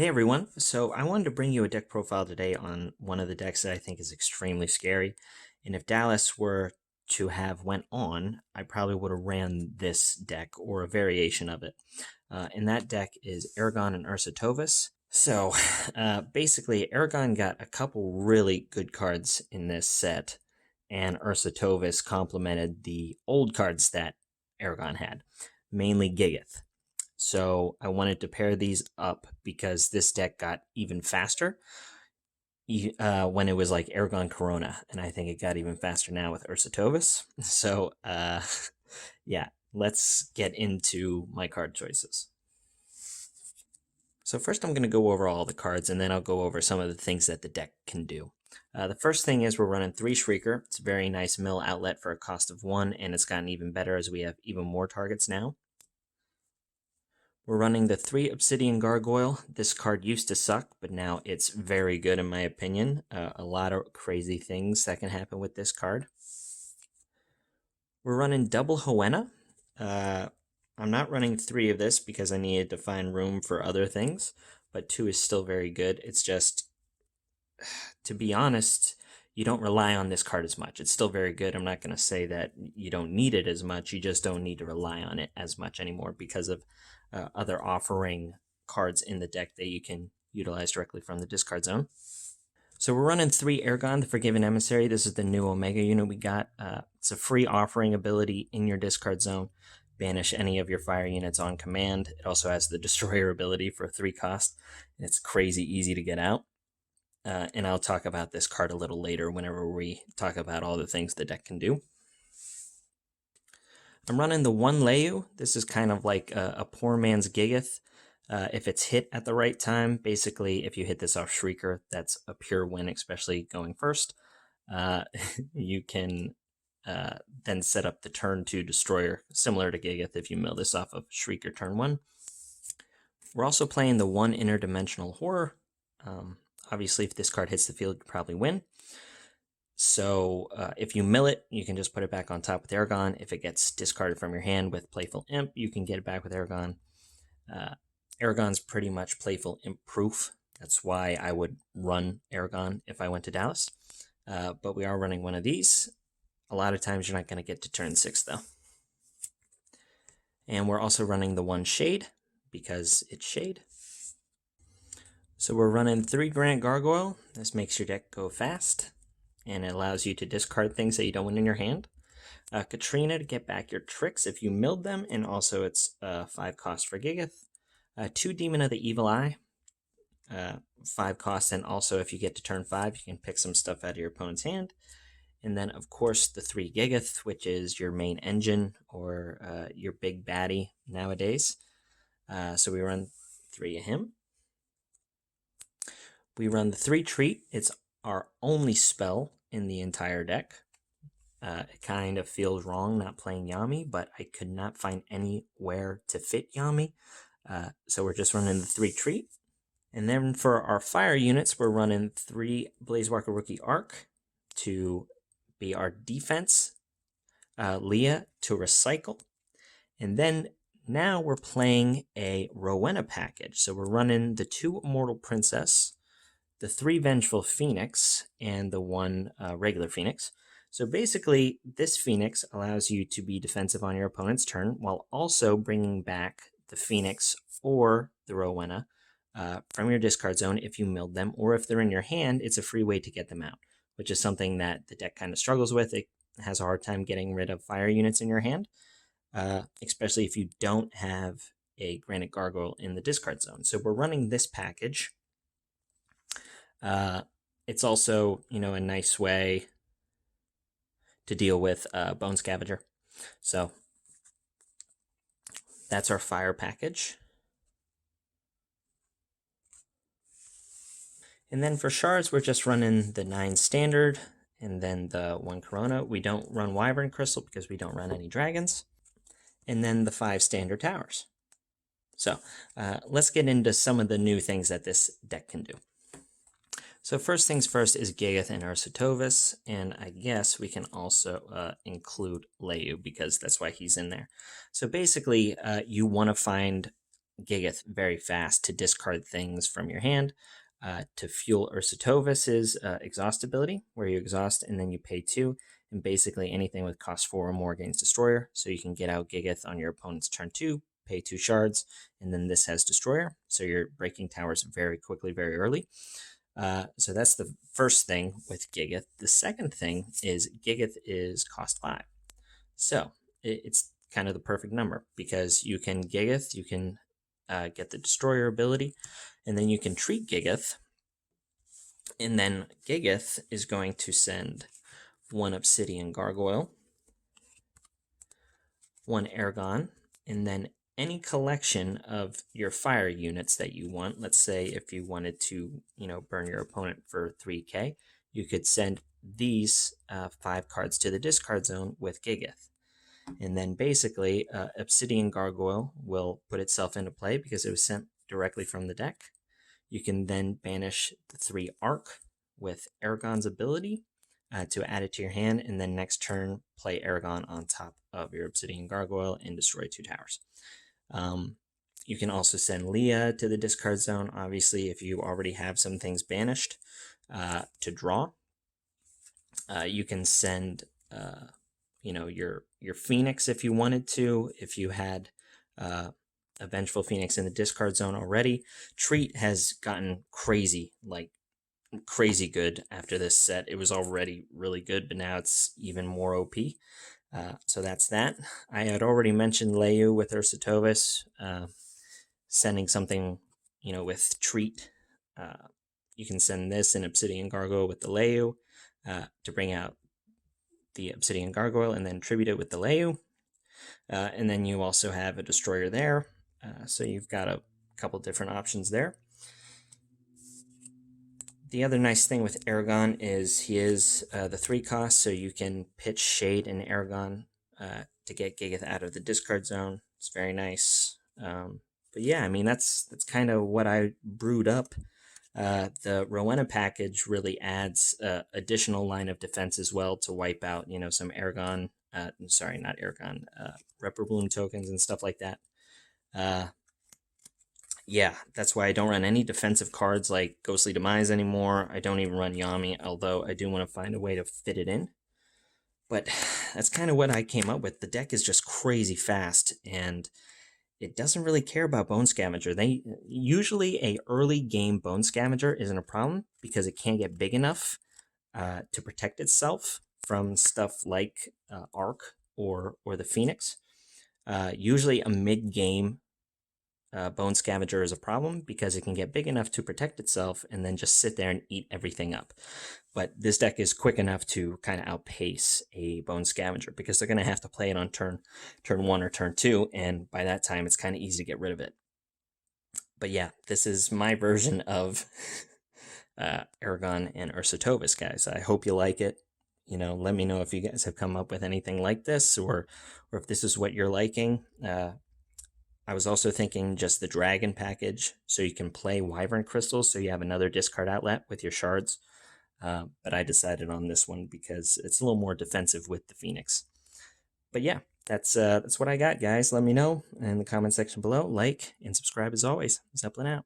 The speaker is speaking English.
Hey everyone, so I wanted to bring you a deck profile today on one of the decks that I think is extremely scary. And if Dallas were to have went on, I probably would have ran this deck or a variation of it. And that deck is Ergon and Ursatovis. So basically, Ergon got a couple really good cards in this set, and Ursatovis complemented the old cards that Ergon had, mainly Gigith. So I wanted to pair these up because this deck got even faster when it was like Ergon Corona, and I think it got even faster now with Ursatovis. So yeah, let's get into my card choices. So first I'm going to go over all the cards, and then I'll go over some of the things that the deck can do. The first thing is we're running 3 Shrieker. It's a very nice mill outlet for a cost of 1, and it's gotten even better as we have even more targets now. We're running the 3 Obsidian Gargoyle. This card used to suck, but now it's very good in my opinion. A lot of crazy things that can happen with this card. We're running double Hoenna. I'm not running 3 of this because I needed to find room for other things, but 2 is still very good. It's just, to be honest, you don't rely on this card as much. It's still very good. I'm not going to say that you don't need it as much. You just don't need to rely on it as much anymore because of other offering cards in the deck that you can utilize directly from the discard zone. So we're running 3 Ergon, the Forgiven Emissary. This is the new Omega unit we got. It's a free offering ability in your discard zone. Banish any of your fire units on command. It also has the Destroyer ability for 3 cost. It's crazy easy to get out. And I'll talk about this card a little later whenever we talk about all the things the deck can do. I'm running the 1 Leyu. This is kind of like a poor man's Gigith. If it's hit at the right time, basically, if you hit this off Shrieker, that's a pure win, especially going first. You can then set up the turn 2 Destroyer, similar to Gigith if you mill this off of Shrieker turn 1. We're also playing the 1 Interdimensional Horror. Obviously, if this card hits the field, you probably win. So if you mill it, you can just put it back on top with Ergon. If it gets discarded from your hand with Playful Imp, you can get it back with Ergon. Ergon's pretty much Playful Imp proof. That's why I would run Ergon if I went to Dallas. But we are running one of these. A lot of times you're not going to get to turn 6, though. And we're also running the 1 Shade, because it's Shade. So we're running 3 Granite Gargoyle. This makes your deck go fast, and it allows you to discard things that you don't want in your hand. Katrina to get back your tricks if you milled them, and also it's 5 cost for Gigith. 2 Demon of the Evil Eye, 5 cost, and also if you get to turn 5, you can pick some stuff out of your opponent's hand. And then, of course, the 3 Gigith, which is your main engine, or your big baddie nowadays. So we run 3 of him. We run the 3 Treat. It's our only spell in the entire deck. It kind of feels wrong not playing Yami, but I could not find anywhere to fit Yami. So we're just running the 3 Treat. And then for our fire units, we're running 3 Blazewalker Rookie Arc to be our defense. Leah to recycle. And then now we're playing a Rowena package. So we're running the 2 Immortal Princess, the 3 Vengeful Phoenix, and the 1 regular Phoenix. So basically, this Phoenix allows you to be defensive on your opponent's turn while also bringing back the Phoenix or the Rowena from your discard zone if you milled them, or if they're in your hand, it's a free way to get them out, which is something that the deck kind of struggles with. It has a hard time getting rid of fire units in your hand, especially if you don't have a Granite Gargoyle in the discard zone. So we're running this package. It's also, a nice way to deal with Bone Scavenger. So that's our fire package. And then for shards, we're just running the 9 standard and then the 1 Corona. We don't run Wyvern Crystal because we don't run any dragons. And then the 5 standard towers. So let's get into some of the new things that this deck can do. So first things first is Gigith and Ursatovis, and I guess we can also include Leyu because that's why he's in there. So basically, you want to find Gigeth very fast to discard things from your hand. To fuel Ursatovis' exhaust ability, where you exhaust and then you pay 2, and basically anything with cost 4 or more gains Destroyer. So you can get out Gigeth on your opponent's turn 2, pay 2 shards, and then this has Destroyer. So you're breaking towers very quickly, very early. So that's the first thing with Gigeth. The second thing is Gigeth is cost 5. So it's kind of the perfect number because you can Gigeth, you can get the Destroyer ability, and then you can treat Gigeth, and then Gigeth is going to send 1 Obsidian Gargoyle, 1 Ergon, and then any collection of your fire units that you want. Let's say if you wanted to, burn your opponent for 3k, you could send these 5 cards to the discard zone with Gigeth. And then basically, Obsidian Gargoyle will put itself into play because it was sent directly from the deck. You can then banish the 3 Arc with Ergon's ability to add it to your hand, and then next turn, play Ergon on top of your Obsidian Gargoyle and destroy 2 towers. You can also send Leah to the discard zone, obviously, if you already have some things banished to draw. You can send your Phoenix if you wanted to, if you had a Vengeful Phoenix in the discard zone already. Treat has gotten crazy, like crazy good after this set. It was already really good, but now it's even more OP. So that's that. I had already mentioned Leyu with Ursatovis, sending something, with Treat. You can send this in Obsidian Gargoyle with the Leyu to bring out the Obsidian Gargoyle and then tribute it with the Leyu. And then you also have a Destroyer there. So you've got a couple different options there. The other nice thing with Ergon is he is the 3 cost, so you can pitch Shade and Ergon to get Gigeth out of the discard zone. It's very nice. But yeah, I mean, that's kind of what I brewed up. The Rowena package really adds additional line of defense as well to wipe out, some Ergon, sorry, not Ergon, Repro Bloom tokens and stuff like that. Yeah, that's why I don't run any defensive cards like Ghostly Demise anymore. I don't even run Yami, although I do want to find a way to fit it in. But that's kind of what I came up with. The deck is just crazy fast, and it doesn't really care about Bone Scavenger. Usually a early game Bone Scavenger isn't a problem because it can't get big enough to protect itself from stuff like Arc or the Phoenix. Usually a mid-game Bone Scavenger is a problem because it can get big enough to protect itself and then just sit there and eat everything up. But this deck is quick enough to kind of outpace a Bone Scavenger because they're going to have to play it on turn 1 or turn 2, and by that time it's kind of easy to get rid of it. But yeah, this is my version of Ergon and Ursatovis, guys. I hope you like it. Let me know if you guys have come up with anything like this, or if this is what you're liking. I was also thinking just the Dragon package, so you can play Wyvern Crystals, so you have another discard outlet with your shards. But I decided on this one because it's a little more defensive with the Phoenix. But yeah, that's what I got, guys. Let me know in the comment section below. Like and subscribe as always. Zeppelin out.